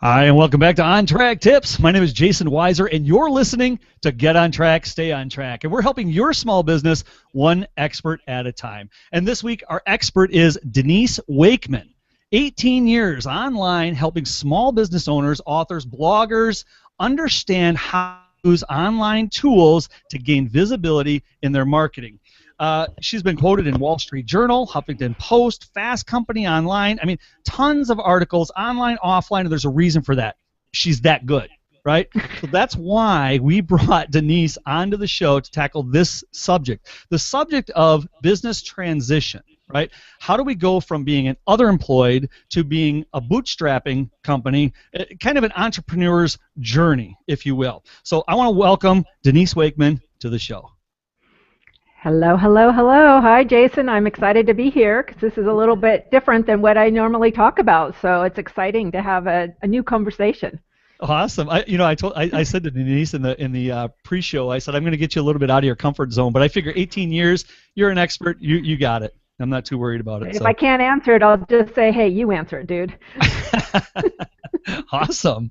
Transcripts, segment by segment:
Hi, and welcome back to On Track Tips. My name is Jason Weiser, and you're listening to Get On Track, Stay On Track. And we're helping your small business one expert at a time. And this week, our expert is Denise Wakeman. 18 years online helping small business owners, authors, bloggers understand how to use online tools to gain visibility in their marketing. She's been quoted in Wall Street Journal, Huffington Post, Fast Company Online. I mean, tons of articles, online, offline, and there's a reason for that. She's that good, right? So that's why we brought Denise onto the show to tackle this subject, the subject of business transition, right? How do we go from being an other employed to being a bootstrapping company, kind of an entrepreneur's journey, if you will. So I want to welcome Denise Wakeman to the show. Hello, hello, hello. Hi, Jason. I'm excited to be here because this is a little bit different than what I normally talk about. So it's exciting to have a new conversation. Awesome. I said to Denise in the pre-show, I said I'm going to get you a little bit out of your comfort zone, but I figure 18 years, you're an expert, you got it. I'm not too worried about it. If I can't answer it, I'll just say, hey, you answer it, dude. Awesome.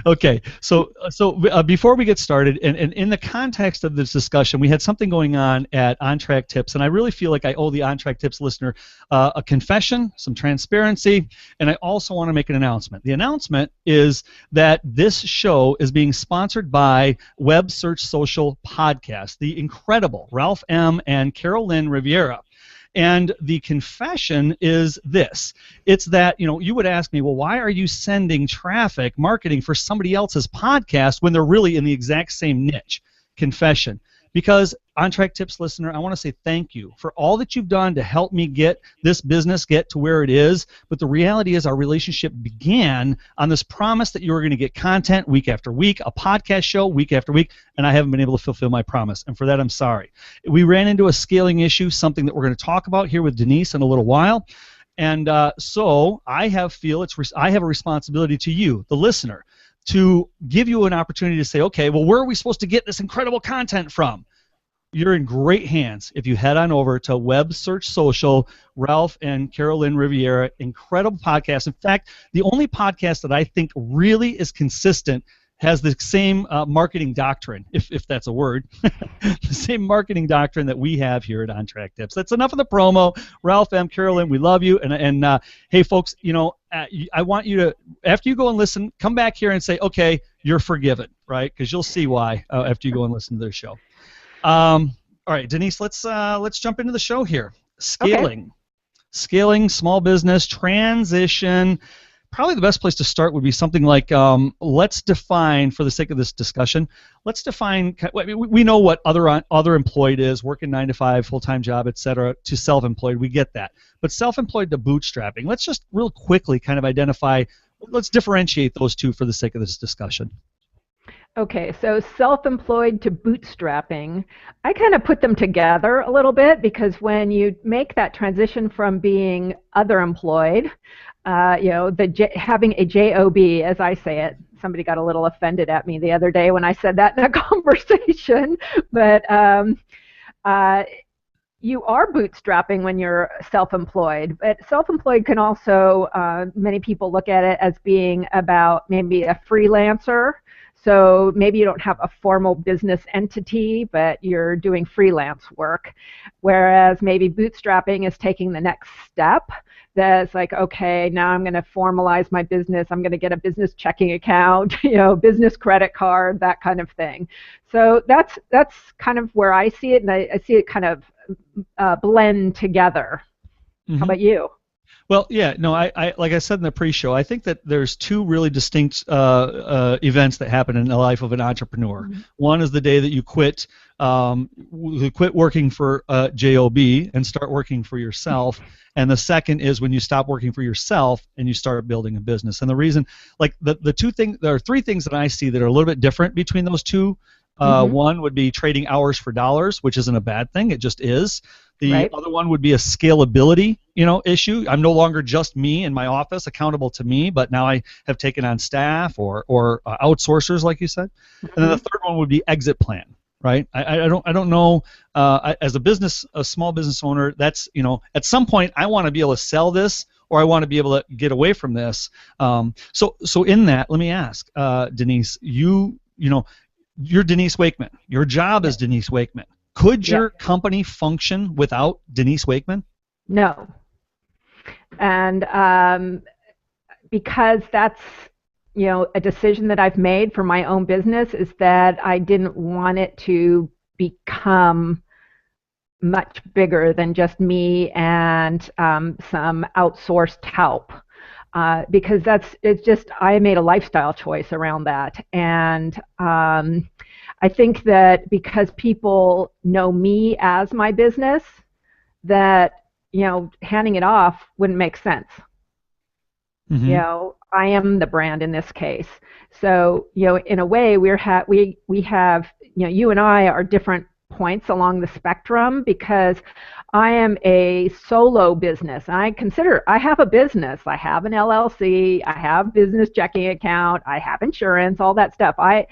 Okay, so before we get started, and in the context of this discussion, we had something going on at On Track Tips, and I really feel like I owe the On Track Tips listener a confession, some transparency, and I also want to make an announcement. The announcement is that this show is being sponsored by Web Search Social Podcast, the incredible Ralph M. and Carol Lynn Riviera. And the confession is this. It's that, you would ask me, well, why are you sending traffic marketing for somebody else's podcast when they're really in the exact same niche? Confession. Because On Track Tips listener, I want to say thank you for all that you've done to help me get this business get to where it is. But the reality is our relationship began on this promise that you were going to get content week after week, a podcast show week after week, and I haven't been able to fulfill my promise. And for that, I'm sorry. We ran into a scaling issue, something that we're going to talk about here with Denise in a little while. And so I have a responsibility to you, the listener, to give you an opportunity to say, okay, well, where are we supposed to get this incredible content from? You're in great hands if you head on over to Web Search Social, Ralph and Carol Lynn Riviera, incredible podcast. In fact, the only podcast that I think really is consistent has the same marketing doctrine, if that's a word, the same marketing doctrine that we have here at On Track Tips. That's enough of the promo. Ralph M. Carolyn, we love you. And hey, folks, I want you to, after you go and listen, come back here and say, okay, you're forgiven, right? Because you'll see why after you go and listen to their show. All right, Denise, let's jump into the show here. Scaling, small business, transition. Probably the best place to start would be something like, let's define, for the sake of this discussion, let's define, we know what other employed is, working 9 to 5, full-time job, etc., to self-employed, we get that. But self-employed to bootstrapping, let's just real quickly kind of identify, let's differentiate those two for the sake of this discussion. Okay, so self-employed to bootstrapping, I kind of put them together a little bit because when you make that transition from being other employed, having a job, as I say it, somebody got a little offended at me the other day when I said that in a conversation, but you are bootstrapping when you're self-employed, but self-employed can also, many people look at it as being about maybe a freelancer. So maybe you don't have a formal business entity, but you're doing freelance work. Whereas maybe bootstrapping is taking the next step. That's like, okay, now I'm going to formalize my business. I'm going to get a business checking account, business credit card, that kind of thing. So that's kind of where I see it, and I see it kind of blend together. Mm-hmm. How about you? Well, yeah, no, I like I said in the pre-show, I think that there's two really distinct events that happen in the life of an entrepreneur. Mm-hmm. One is the day that you quit working for job and start working for yourself, and the second is when you stop working for yourself and you start building a business. And the reason, like the two things, there are three things that I see that are a little bit different between those two. One would be trading hours for dollars, which isn't a bad thing; it just is. The other one would be a scalability, issue. I'm no longer just me in my office, accountable to me, but now I have taken on staff or outsourcers, like you said. And then the third one would be exit plan, right? I don't know. As a small business owner, that's at some point I want to be able to sell this or I want to be able to get away from this. So in that, let me ask, Denise, you know, you're Denise Wakeman. Your job is Denise Wakeman. Could your company function without Denise Wakeman? No. And because that's, a decision that I've made for my own business, is that I didn't want it to become much bigger than just me and some outsourced help. Because I made a lifestyle choice around that. And I think that because people know me as my business, that, handing it off wouldn't make sense. Mm-hmm. I am the brand in this case. So, in a way, we have, you and I are different points along the spectrum, because I am a solo business. I have a business. I have an LLC. I have business checking account. I have insurance, all that stuff. I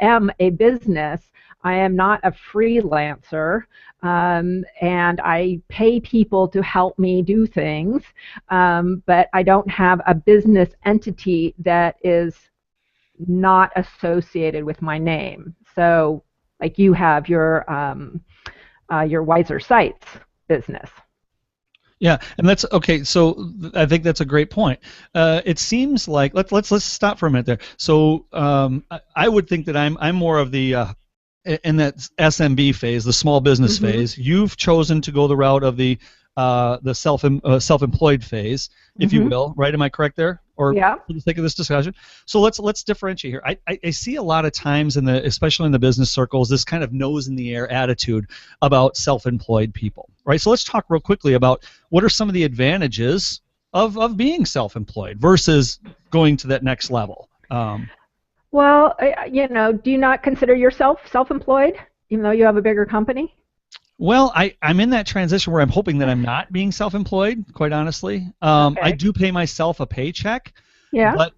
am a business. I am not a freelancer, and I pay people to help me do things, but I don't have a business entity that is not associated with my name. So, like you have your Wiser Sites business. Yeah, and that's okay. So I think that's a great point. It seems like let's stop for a minute there. So I would think that I'm more of the in that SMB phase, the small business phase. You've chosen to go the route of the self-employed phase, if you will, right? Am I correct there? Or for the sake of this discussion? So let's differentiate here. I see a lot of times especially in the business circles, this kind of nose in the air attitude about self-employed people, right? So let's talk real quickly about what are some of the advantages of being self-employed versus going to that next level. Well, do you not consider yourself self-employed, even though you have a bigger company? Well, I'm in that transition where I'm hoping that I'm not being self-employed, quite honestly. I do pay myself a paycheck, but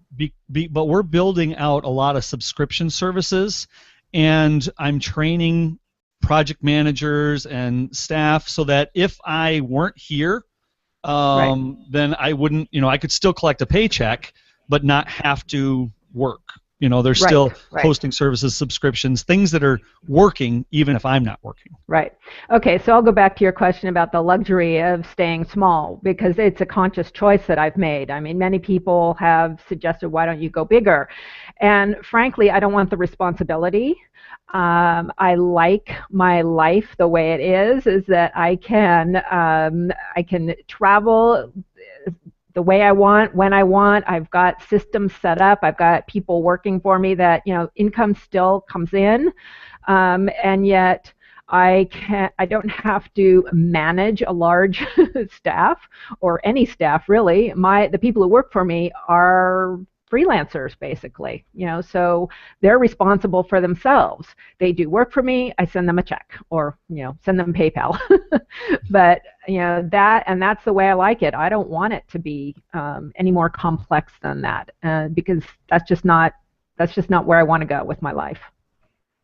we're building out a lot of subscription services, and I'm training project managers and staff so that if I weren't here, then I wouldn't, I could still collect a paycheck, but not have to work. There's still hosting services, subscriptions, things that are working even if I'm not working. Right. Okay, so I'll go back to your question about the luxury of staying small, because it's a conscious choice that I've made. I mean, many people have suggested, why don't you go bigger? And frankly, I don't want the responsibility. I like my life the way it is that I can travel the way I want, when I want. I've got systems set up. I've got people working for me that, income still comes in, and yet I don't have to manage a large staff, or any staff really. The people who work for me are freelancers, basically, so they're responsible for themselves. They do work for me. I send them a check, or send them PayPal. But that's the way I like it. I don't want it to be any more complex than that, because that's just not where I want to go with my life.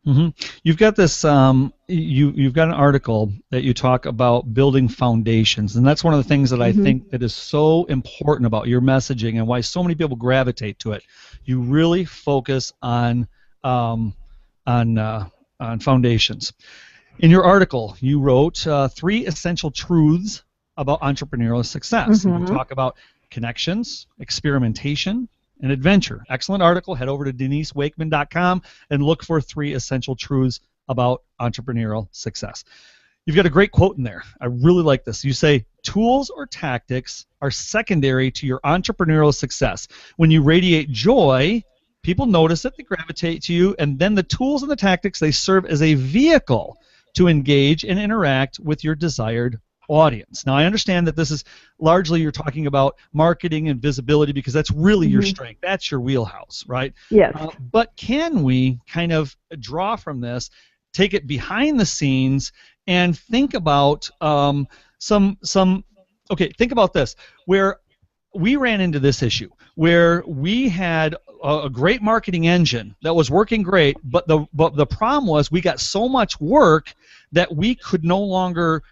Mm-hmm. You've got this. You've got an article that you talk about building foundations, and that's one of the things that I think that is so important about your messaging and why so many people gravitate to it. You really focus on foundations. In your article, you wrote 3 essential truths about entrepreneurial success. And you talk about connections, experimentation, and adventure. Excellent article. Head over to DeniseWakeman.com and look for 3 essential truths about entrepreneurial success. You've got a great quote in there. I really like this. You say, tools or tactics are secondary to your entrepreneurial success. When you radiate joy, people notice it, they gravitate to you, and then the tools and the tactics, they serve as a vehicle to engage and interact with your desired audience. Now, I understand that this is largely you're talking about marketing and visibility, because that's really your strength. That's your wheelhouse, right? Yes. But can we kind of draw from this, take it behind the scenes, and think about think about this, where we ran into this issue, where we had a great marketing engine that was working great, but the problem was we got so much work that we could no longer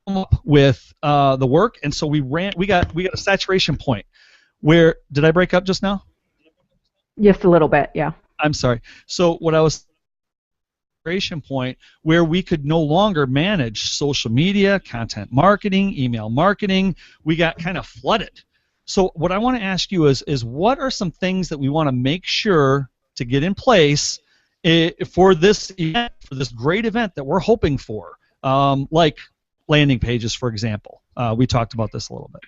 up with the work, and so we got a saturation point where, did I break up just now? Just a little bit, yeah. I'm sorry. So what I was point where we could no longer manage social media, content marketing, email marketing. We got kind of flooded. So what I want to ask you is what are some things that we want to make sure to get in place for this event, for this great event that we're hoping for, like landing pages, for example. We talked about this a little bit.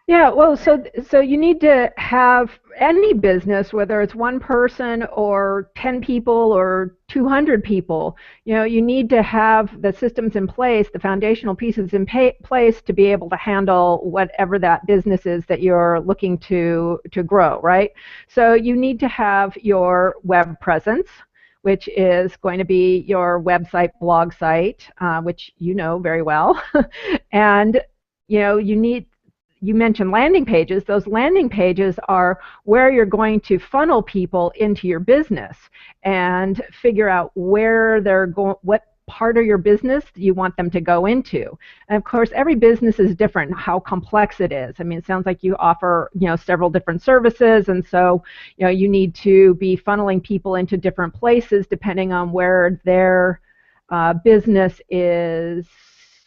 Yeah, well, so you need to have any business, whether it's one person or 10 people or 200 people, you need to have the systems in place, the foundational pieces in place to be able to handle whatever that business is that you're looking to grow, right? So you need to have your web presence, which is going to be your website, blog site, which you know very well, and you mentioned landing pages. Those landing pages are where you're going to funnel people into your business and figure out where they're going, what part of your business you want them to go into. And of course, every business is different, how complex it is. I mean, it sounds like you offer, several different services, and so, you need to be funneling people into different places depending on where their business is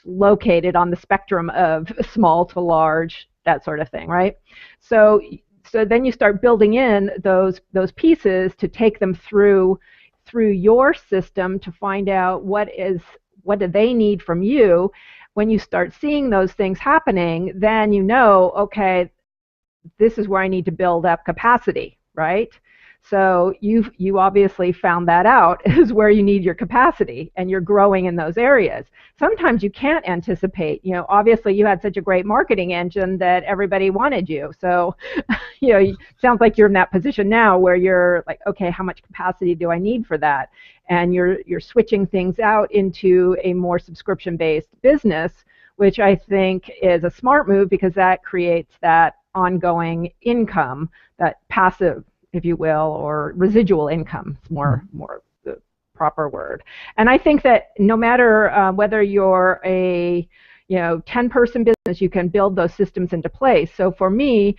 located on the spectrum of small to large, that sort of thing, right? So then you start building in those pieces to take them through your system to find out what do they need from you. When you start seeing those things happening, then okay, this is where I need to build up capacity, right? So you obviously found that out is where you need your capacity, and you're growing in those areas. Sometimes you can't anticipate. Obviously you had such a great marketing engine that everybody wanted you. So, it sounds like you're in that position now where you're like, okay, how much capacity do I need for that? And you're switching things out into a more subscription-based business, which I think is a smart move because that creates that ongoing income, that passive, if you will, or residual income, is more the proper word. And I think that no matter whether you're a 10-person business, you can build those systems into place. So for me,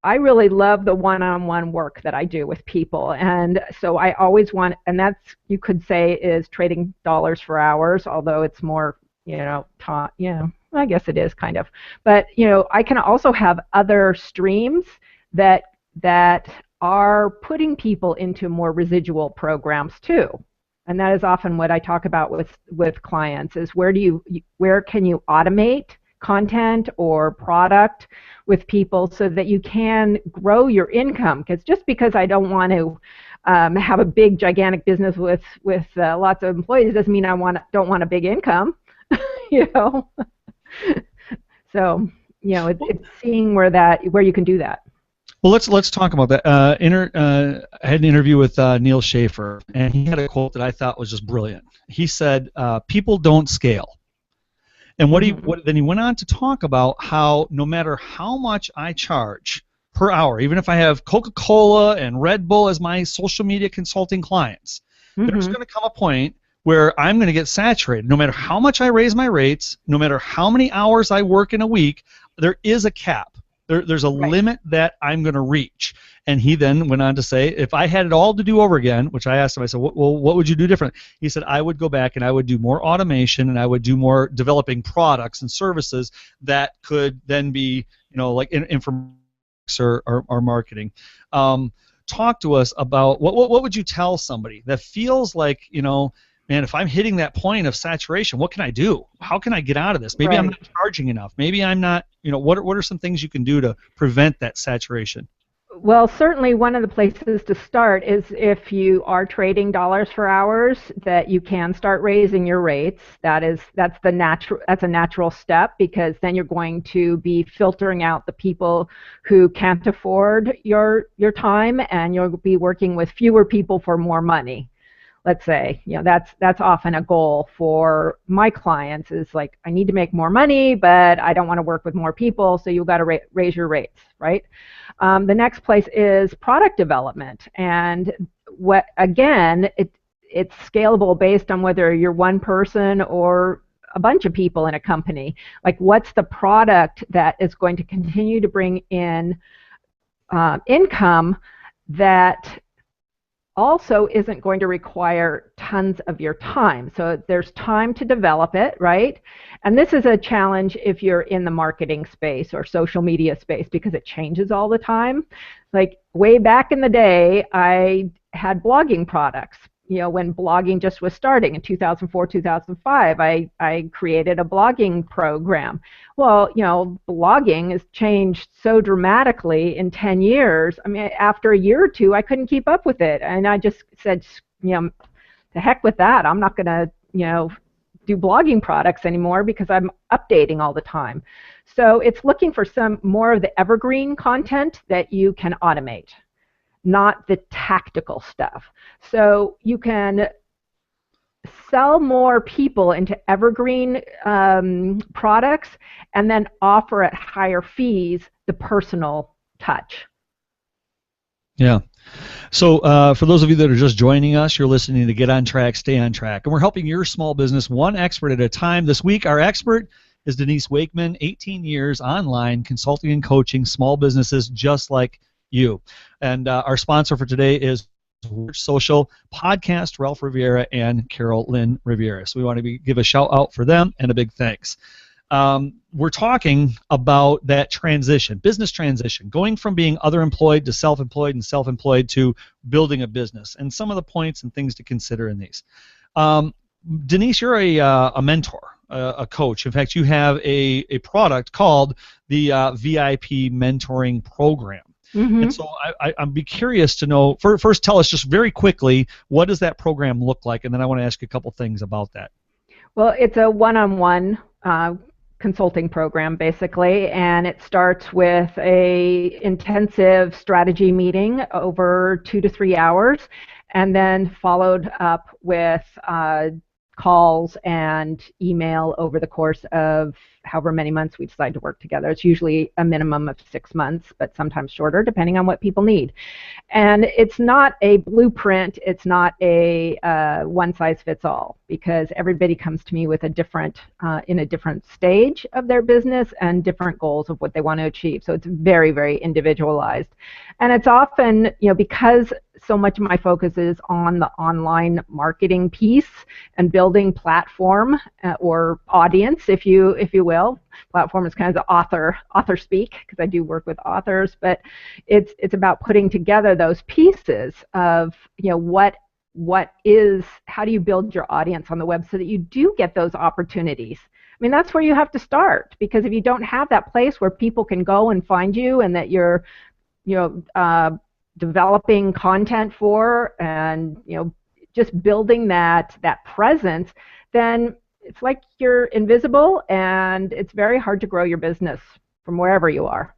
I really love the one-on-one work that I do with people, and so I always want, and that's, you could say, is trading dollars for hours, although it's more I guess it is kind of, but I can also have other streams that are putting people into more residual programs too. And that is often what I talk about with clients, is where can you automate content or product with people so that you can grow your income. Because just because I don't want to have a big gigantic business with lots of employees doesn't mean I don't want a big income. So it's seeing where you can do that. Well, let's talk about that. I had an interview with Neil Schaefer, and he had a quote that I thought was just brilliant. He said, "People don't scale." And then he went on to talk about how no matter how much I charge per hour, even if I have Coca-Cola and Red Bull as my social media consulting clients, there's going to come a point where I'm going to get saturated. No matter how much I raise my rates, no matter how many hours I work in a week, there is a cap. There's a limit that I'm going to reach. And he then went on to say, if I had it all to do over again, which I asked him, I said, well, what would you do different? He said, I would go back and I would do more automation, and I would do more developing products and services that could then be, like informatics or marketing. Talk to us about what would you tell somebody that feels like, man, if I'm hitting that point of saturation, what can I do? How can I get out of this? Maybe I'm not charging enough. Maybe I'm not, what are some things you can do to prevent that saturation? Well, certainly one of the places to start is if you are trading dollars for hours, that you can start raising your rates. That's a natural step, because then you're going to be filtering out the people who can't afford your time, and you'll be working with fewer people for more money. Let's say, that's often a goal for my clients, is like, I need to make more money, but I don't want to work with more people, so you've got to raise your rates, right? The next place is product development, and it's scalable based on whether you're one person or a bunch of people in a company. Like, what's the product that is going to continue to bring in income that also isn't going to require tons of your time. So there's time to develop it, right? And this is a challenge if you're in the marketing space or social media space, because it changes all the time. Like, way back in the day, I had blogging products. When blogging just was starting in 2004, 2005, I created a blogging program. Well, blogging has changed so dramatically in 10 years. I mean, after a year or two, I couldn't keep up with it. And I just said, the heck with that. I'm not going to, do blogging products anymore because I'm updating all the time. So it's looking for some more of the evergreen content that you can automate, not the tactical stuff. So you can sell more people into evergreen products and then offer at higher fees the personal touch. Yeah. So for those of you that are just joining us, you're listening to Get on Track, Stay on Track. And we're helping your small business one expert at a time. This week, our expert is Denise Wakeman, 18 years online consulting and coaching small businesses just like you. And our sponsor for today is Social Podcast, Ralph Riviera and Carol Lynn Riviera. So we want to give a shout out for them and a big thanks. We're talking about that transition, business transition, going from being other employed to self-employed and self-employed to building a business, and some of the points and things to consider in these. Denise, you're a mentor, a coach. In fact, you have a product called the VIP Mentoring Program. Mm-hmm. And so I'd be curious to know, first tell us just very quickly, what does that program look like? And then I want to ask you a couple things about that. Well, it's a one-on-one consulting program, basically, and it starts with a intensive strategy meeting over 2 to 3 hours, and then followed up with calls and email over the course of however many months we decide to work together. It's usually a minimum of 6 months, but sometimes shorter, depending on what people need. And it's not a blueprint. It's not a one-size-fits-all, because everybody comes to me with a different, in a different stage of their business and different goals of what they want to achieve. So it's very, very individualized. And it's often, because so much of my focus is on the online marketing piece and building platform or audience, if you will. Platform is kind of the author speak, because I do work with authors, but it's about putting together those pieces of how do you build your audience on the web so that you do get those opportunities. I mean, that's where you have to start, because if you don't have that place where people can go and find you, and that you're developing content for, and just building that presence, then it's like you're invisible, and it's very hard to grow your business from wherever you are.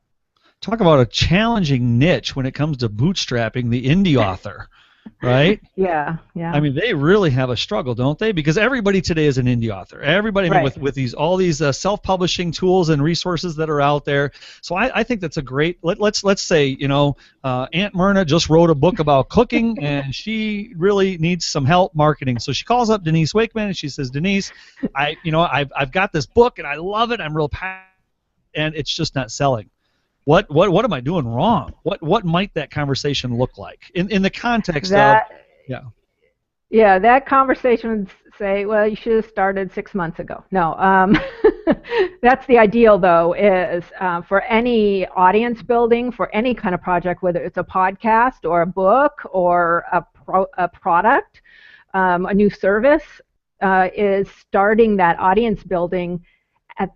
Talk about a challenging niche when it comes to bootstrapping the indie author, right? Yeah. I mean, they really have a struggle, don't they? Because everybody today is an indie author. Everybody, right. I mean, with all these self-publishing tools and resources that are out there. So I think that's a great. Let's say Aunt Myrna just wrote a book about cooking, and she really needs some help marketing. So she calls up Denise Wakeman and she says, Denise, I've got this book and I love it. I'm real passionate, and it's just not selling. What am I doing wrong? What might that conversation look like in the context of that conversation would say, well, you should have started 6 months ago. No, that's the ideal, though, is for any audience building, for any kind of project, whether it's a podcast or a book or a product, a new service, is starting that audience building at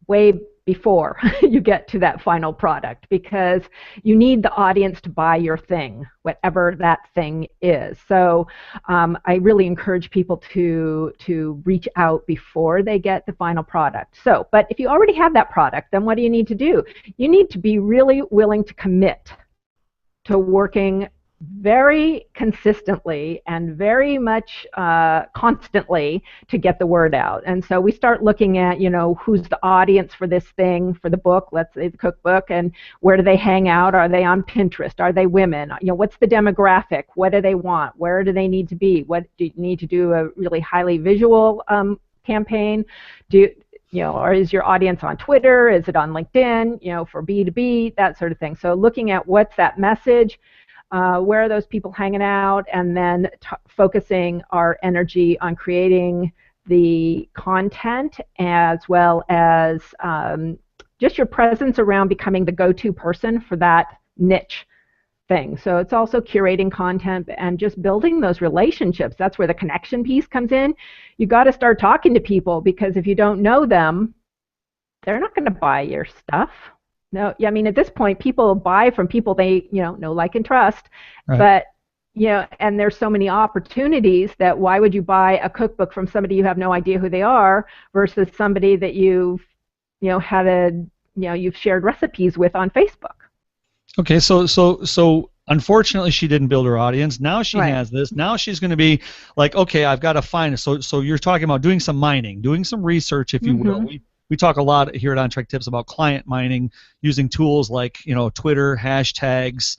way before you get to that final product, because you need the audience to buy your thing, whatever that thing is. So I really encourage people to reach out before they get the final product. So, but if you already have that product, then what do you need to do? You need to be really willing to commit to working very consistently and very much constantly to get the word out. And so we start looking at, who's the audience for this thing, for the book, let's say the cookbook, and where do they hang out? Are they on Pinterest? Are they women? What's the demographic? What do they want? Where do they need to be? What do you need to do? A really highly visual campaign? Or is your audience on Twitter? Is it on LinkedIn? For B2B, that sort of thing. So looking at what's that message, where are those people hanging out, and then focusing our energy on creating the content as well as just your presence around becoming the go-to person for that niche thing. So it's also curating content and just building those relationships. That's where the connection piece comes in. You got to start talking to people, because if you don't know them, they're not going to buy your stuff. No, I mean, at this point, people buy from people they know, like, and trust. Right. But and there's so many opportunities that why would you buy a cookbook from somebody you have no idea who they are versus somebody that you've you've shared recipes with on Facebook. Okay, so unfortunately she didn't build her audience. Now she Right. has this. Now she's going to be like, okay, I've got to find it. So you're talking about doing some mining, doing some research, if you will. We talk a lot here at On Track Tips about client mining, using tools like Twitter, hashtags,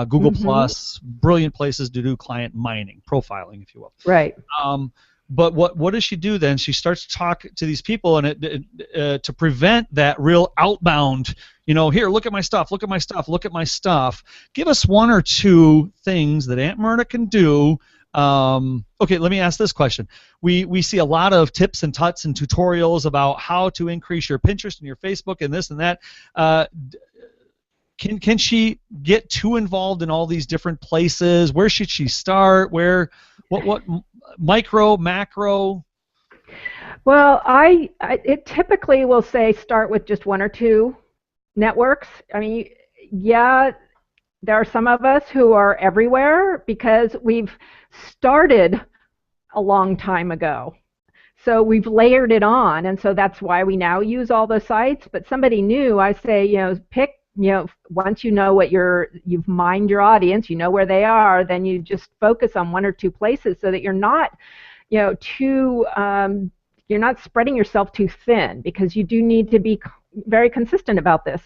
Google Plus, brilliant places to do client mining, profiling, if you will. Right. But what does she do then? She starts to talk to these people, and to prevent that real outbound, here, look at my stuff, look at my stuff, look at my stuff. Give us one or two things that Aunt Myrna can do. Okay, let me ask this question. We see a lot of tips and tuts and tutorials about how to increase your Pinterest and your Facebook and this and that. Can she get too involved in all these different places? Where should she start? What micro, macro? Well, it typically will say start with just one or two networks. I mean, yeah, there are some of us who are everywhere because we've started a long time ago. So we've layered it on, and so that's why we now use all the sites. But somebody new, I say, pick, once you know what you've mined your audience, you know where they are, then you just focus on one or two places so that you're not, you're not spreading yourself too thin, because you do need to be very consistent about this.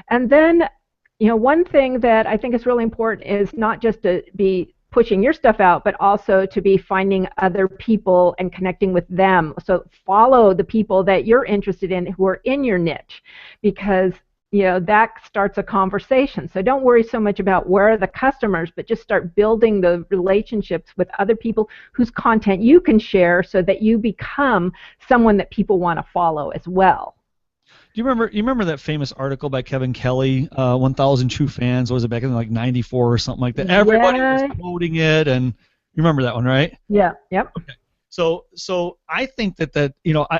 And then, one thing that I think is really important is not just to be pushing your stuff out, but also to be finding other people and connecting with them. So follow the people that you're interested in who are in your niche, because that starts a conversation. So don't worry so much about where are the customers, but just start building the relationships with other people whose content you can share so that you become someone that people want to follow as well. Do you remember that famous article by Kevin Kelly, 1,000 True Fans? Was it back in like '94 or something like that? Everybody was quoting it, and you remember that one, right? Yeah. Yep. Okay. So I think that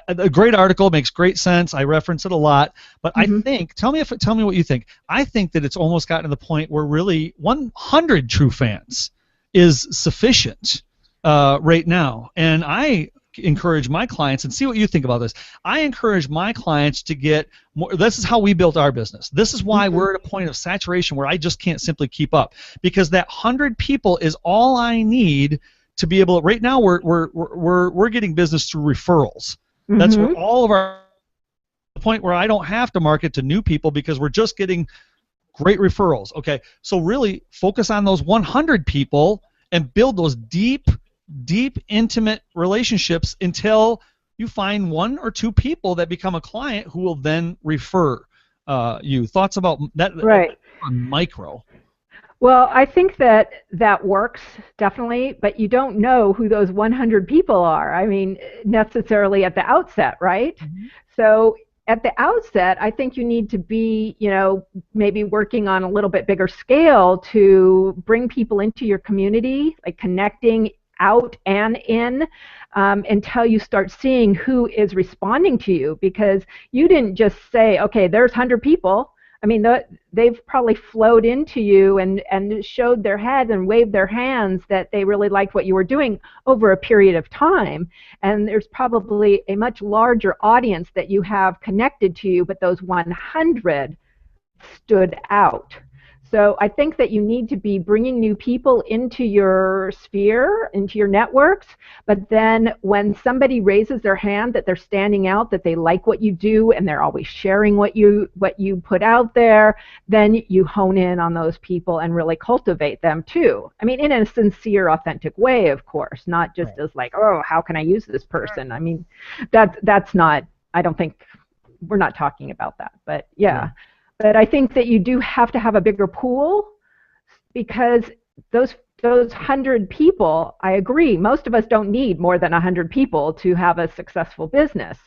a great article makes great sense. I reference it a lot, but I think tell me what you think. I think that it's almost gotten to the point where really 100 True Fans is sufficient right now, and I encourage my clients, and see what you think about this. I encourage my clients to get more. This is how we built our business. This is why we're at a point of saturation where I just can't simply keep up, because that 100 people is all I need to be able. Right now, we're getting business through referrals. That's where all of our the point where I don't have to market to new people because we're just getting great referrals. Okay, so really focus on those 100 people and build those deep, intimate relationships until you find one or two people that become a client who will then refer you. Thoughts about that? Right. On micro. Well, I think that works definitely, but you don't know who those 100 people are. I mean, necessarily at the outset, right? So at the outset, I think you need to be, maybe working on a little bit bigger scale to bring people into your community, like connecting out and in, until you start seeing who is responding to you, because you didn't just say, okay, there's 100 people. I mean, they've probably flowed into you and showed their head and waved their hands that they really liked what you were doing over a period of time. And there's probably a much larger audience that you have connected to you, but those 100 stood out. So I think that you need to be bringing new people into your sphere, into your networks, but then when somebody raises their hand that they're standing out, that they like what you do, and they're always sharing what you put out there, then you hone in on those people and really cultivate them too. I mean, in a sincere, authentic way, of course, not just as like, oh, how can I use this person? I mean, that's not, I don't think, we're not talking about that, but yeah. But I think that you do have to have a bigger pool, because those 100 people, I agree, most of us don't need more than 100 people to have a successful business,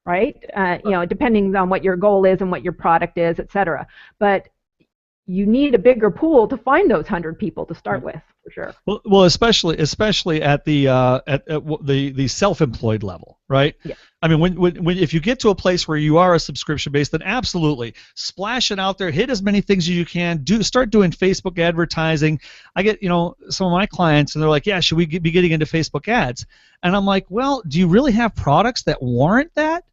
right? You know, depending on what your goal is and what your product is, et cetera. But you need a bigger pool to find those 100 people to start with, for sure. Well, especially at the self-employed level, right? Yeah. I mean, when if you get to a place where you are a subscription-based, then absolutely splash it out there, hit as many things as you can, start doing Facebook advertising. I get, some of my clients, and they're like, yeah, should we be getting into Facebook ads? And I'm like, well, do you really have products that warrant that?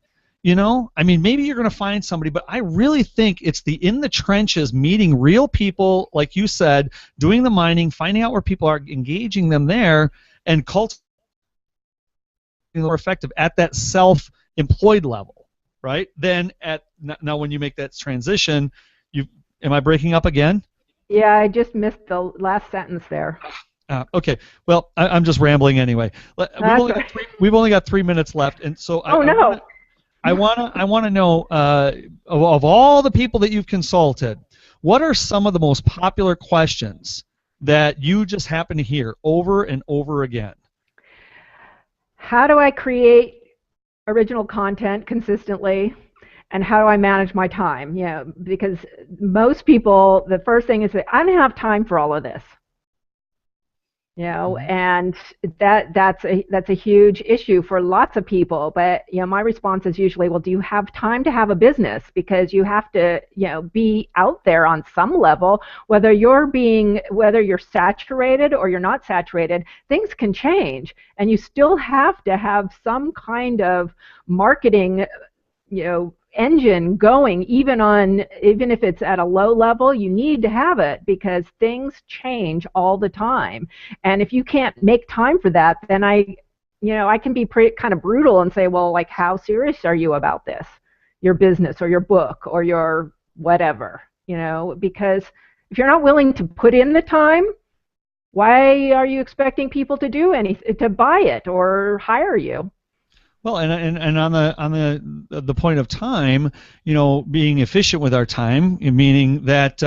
I mean, maybe you're going to find somebody, but I really think it's the in the trenches, meeting real people, like you said, doing the mining, finding out where people are, engaging them there, and cultivating more effective at that self-employed level, right? Then now when you make that transition, am I breaking up again? Yeah, I just missed the last sentence there. Okay, well, I'm just rambling anyway. We've only got 3 minutes left, and so I want to know of all the people that you've consulted, what are some of the most popular questions that you just happen to hear over and over again? How do I create original content consistently, and how do I manage my time? Because most people, the first thing is that I don't have time for all of this. And that's a huge issue for lots of people. But my response is usually, well, do you have time to have a business? Because you have to be out there on some level, whether you're saturated or you're not saturated. Things can change, and you still have to have some kind of marketing engine going, even if it's at a low level. You need to have it, because things change all the time. And if you can't make time for that, then I can be kind of brutal and say, well, like, how serious are you about this, your business or your book or your whatever? Because if you're not willing to put in the time, why are you expecting people to do anything, to buy it or hire you? Well, and on the point of time, being efficient with our time, meaning that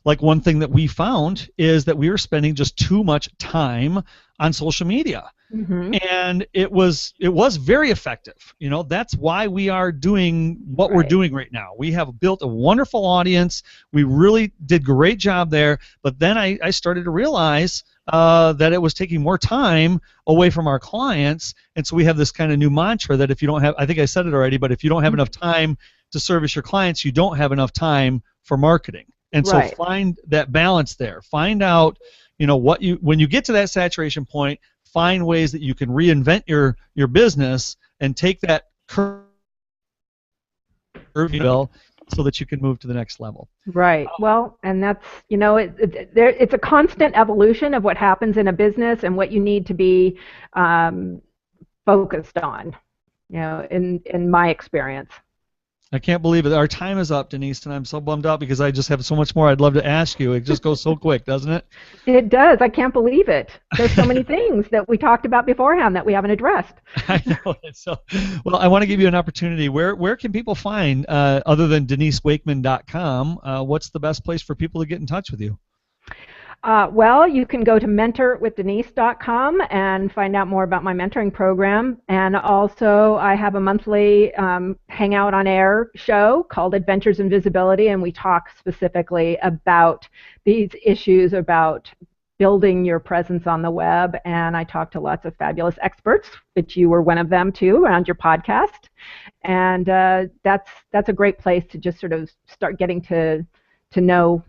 like one thing that we found is that we were spending just too much time on social media, and it was very effective. That's why we are doing what we're doing right now. We have built a wonderful audience. We really did a great job there. But then I started to realize that it was taking more time away from our clients, and so we have this kind of new mantra that if you don't have, I think I said it already, but if you don't have enough time to service your clients, you don't have enough time for marketing. And so find that balance there. Find out, when you get to that saturation point, find ways that you can reinvent your business and take that curve, so that you can move to the next level. Right. Well, and that's, it's a constant evolution of what happens in a business and what you need to be focused on, in my experience. I can't believe it. Our time is up, Denise, and I'm so bummed out because I just have so much more I'd love to ask you. It just goes so quick, doesn't it? It does. I can't believe it. There's so many things that we talked about beforehand that we haven't addressed. I know. Well, I want to give you an opportunity. Where can people find, other than DeniseWakeman.com, what's the best place for people to get in touch with you? Well, you can go to mentorwithdenise.com and find out more about my mentoring program. And also, I have a monthly Hangout on Air show called Adventures in Visibility, and we talk specifically about these issues about building your presence on the web. And I talk to lots of fabulous experts, which you were one of them too, around your podcast. And that's a great place to just sort of start getting to know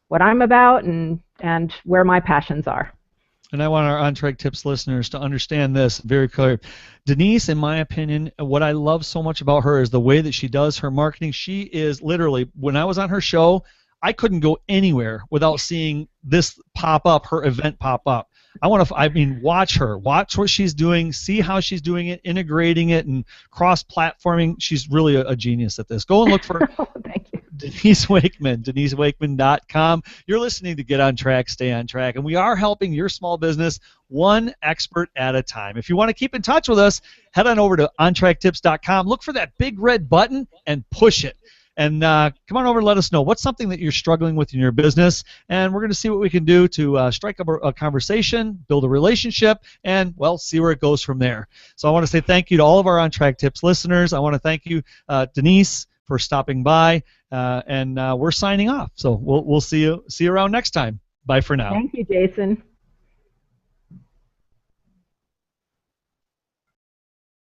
what I'm about and where my passions are. And I want our On-Track Tips listeners to understand this very clearly. Denise, in my opinion, what I love so much about her is the way that she does her marketing. She is literally, when I was on her show, I couldn't go anywhere without seeing this pop up, her event pop up. I mean, watch her, watch what she's doing, see how she's doing it, integrating it, and cross-platforming. She's really a genius at this. Go and look for Thank you. Denise Wakeman, DeniseWakeman.com. You're listening to Get on Track, Stay on Track, and we are helping your small business one expert at a time. If you want to keep in touch with us, head on over to OnTrackTips.com. Look for that big red button and push it. And come on over and let us know what's something that you're struggling with in your business, and we're going to see what we can do to strike up a conversation, build a relationship, and, well, see where it goes from there. So I want to say thank you to all of our On Track Tips listeners. I want to thank you, Denise, for stopping by, and we're signing off. So we'll see you around next time. Bye for now. Thank you, Jason.